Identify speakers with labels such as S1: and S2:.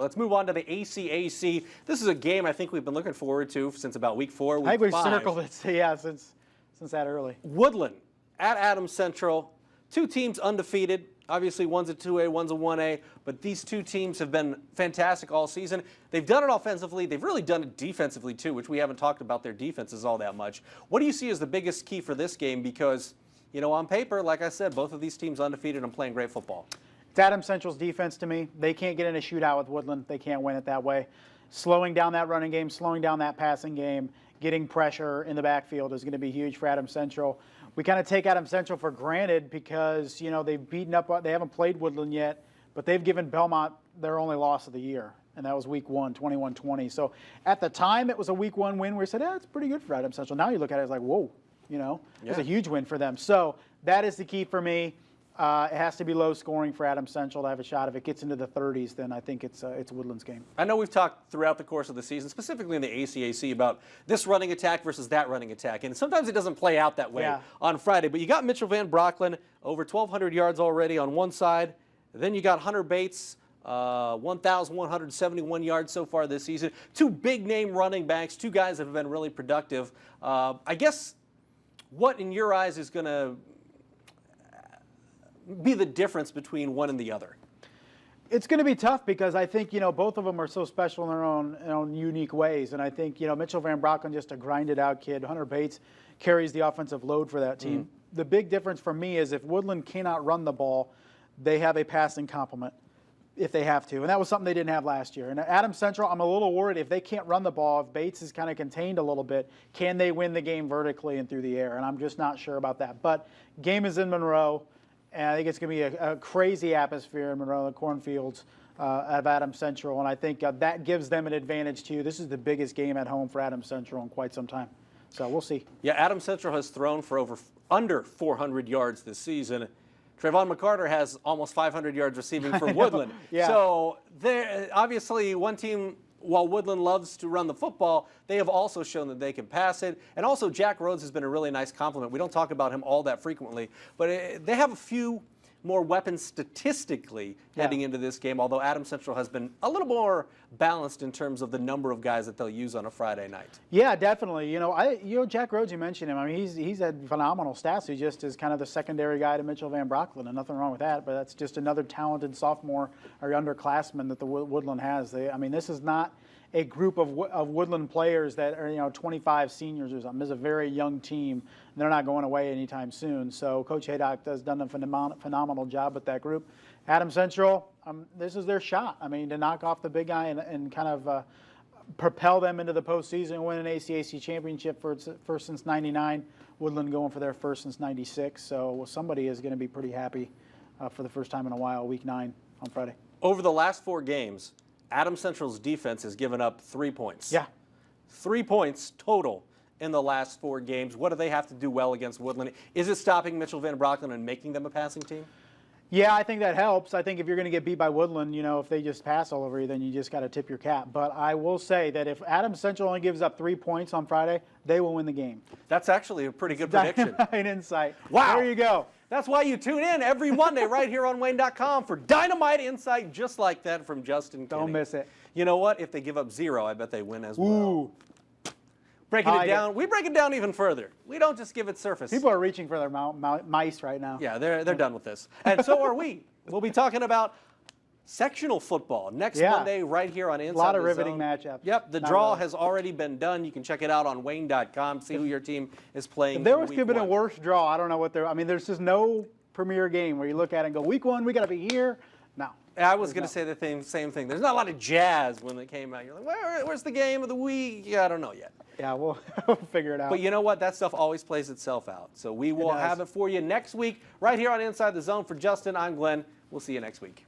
S1: let's move on to the ACAC. This is a game I think we've been looking forward to since about week 4, week 5.
S2: I think we circled it, yeah, since that early.
S1: Woodlan at Adams Central. Two teams undefeated. Obviously, one's a 2A, one's a 1A, but these two teams have been fantastic all season. They've done it offensively. They've really done it defensively, too, which we haven't talked about their defenses all that much. What do you see as the biggest key for this game? Because, you know, on paper, like I said, both of these teams undefeated and playing great football.
S2: It's Adams Central's defense to me. They can't get in a shootout with Woodlan. They can't win it that way. Slowing down that running game, slowing down that passing game, getting pressure in the backfield is going to be huge for Adams Central. We kind of take Adams Central for granted because, you know, they've beaten up, they haven't played Woodlan yet, but they've given Belmont their only loss of the year, and that was week 1, 21-20. So at the time, it was a week 1 win where we said, yeah, it's pretty good for Adams Central. Now you look at it, it's like, whoa, you know, it's a huge win for them. So that is the key for me. It has to be low scoring for Adams Central to have a shot. If it gets into the 30s, then I think it's Woodlan's game.
S1: I know we've talked throughout the course of the season, specifically in the ACAC, about this running attack versus that running attack. And sometimes it doesn't play out that way on Friday. But you got Mitchell Van Brocklin, over 1,200 yards already on one side. Then you got Hunter Bates, 1,171 yards so far this season. Two big-name running backs, two guys that have been really productive. I guess what, in your eyes, is going to be the difference between one and the other?
S2: It's going to be tough because I think, you know, both of them are so special in their own unique ways. And I think, you know, Mitchell Van Brocklin, just a grinded-out kid. Hunter Bates carries the offensive load for that team. The big difference for me is if Woodlan cannot run the ball, they have a passing complement if they have to. And that was something they didn't have last year. And at Adams Central, I'm a little worried if they can't run the ball, if Bates is kind of contained a little bit, can they win the game vertically and through the air? And I'm just not sure about that. But game is in Monroe. And I think it's going to be a crazy atmosphere in Monroe, the cornfields of Adams Central. And I think that gives them an advantage, too. This is the biggest game at home for Adams Central in quite some time. So we'll see.
S1: Yeah, Adams Central has thrown for under 400 yards this season. Trayvon McCarter has almost 500 yards receiving for Woodlan. So obviously one team, while Woodlan loves to run the football, they have also shown that they can pass it. And also Jack Rhodes has been a really nice compliment. We don't talk about him all that frequently, but they have a few more weapons statistically heading into this game, although Adams Central has been a little more balanced in terms of the number of guys that they'll use on a Friday night. Yeah,
S2: definitely. You know, Jack Rhodes, you mentioned him. I mean, he's had phenomenal stats. He just is kind of the secondary guy to Mitchell Van Brocklin, and nothing wrong with that, but that's just another talented sophomore or underclassman that the Woodlan has. I mean, this is not a group of Woodlan players that are, you know, 25 seniors or something. This is a very young team. And they're not going away anytime soon. So Coach Haydock has done a phenomenal job with that group. Adams Central, this is their shot. I mean, to knock off the big guy and kind of propel them into the postseason and win an ACAC championship for its first since '99. Woodlan going for their first since '96. So somebody is going to be pretty happy for the first time in a while, week 9 on Friday.
S1: Over the last 4 games, Adams Central's defense has given up 3 points.
S2: Yeah.
S1: 3 points total in the last 4 games. What do they have to do well against Woodlan? Is it stopping Mitchell Van Brocklin and making them a passing team?
S2: Yeah, I think that helps. I think if you're going to get beat by Woodlan, you know, if they just pass all over you, then you just got to tip your cap. But I will say that if Adams Central only gives up 3 points on Friday, they will win the game.
S1: That's actually a pretty good prediction.
S2: Dynamite insight.
S1: Wow.
S2: There you go.
S1: That's why you tune in every Monday right here on Wayne.com for dynamite insight just like that from Justin Kinney.
S2: Don't miss it.
S1: You know what? If they give up 0, I bet they win as well.
S2: Ooh.
S1: Breaking it down, we break it down even further. We don't just give it surface.
S2: People are reaching for their mice right now.
S1: Yeah, they're done with this. And so are we. We'll be talking about sectional football next Monday right here on Inside the Zone.
S2: A lot of riveting matchups.
S1: Yep, the draw has already been done. You can check it out on Wayne.com, see who your team is playing.
S2: There was been a worse draw. I don't know what they're. I mean, there's just no premier game where you look at it and go, week 1, we got to be here. No.
S1: I was going to say the same thing. There's not a lot of jazz when it came out. You're like, where's the game of the week? Yeah, I don't know yet.
S2: Yeah, we'll figure it out.
S1: But you know what? That stuff always plays itself out. So we will have it for you next week right here on Inside the Zone. For Justin, I'm Glenn. We'll see you next week.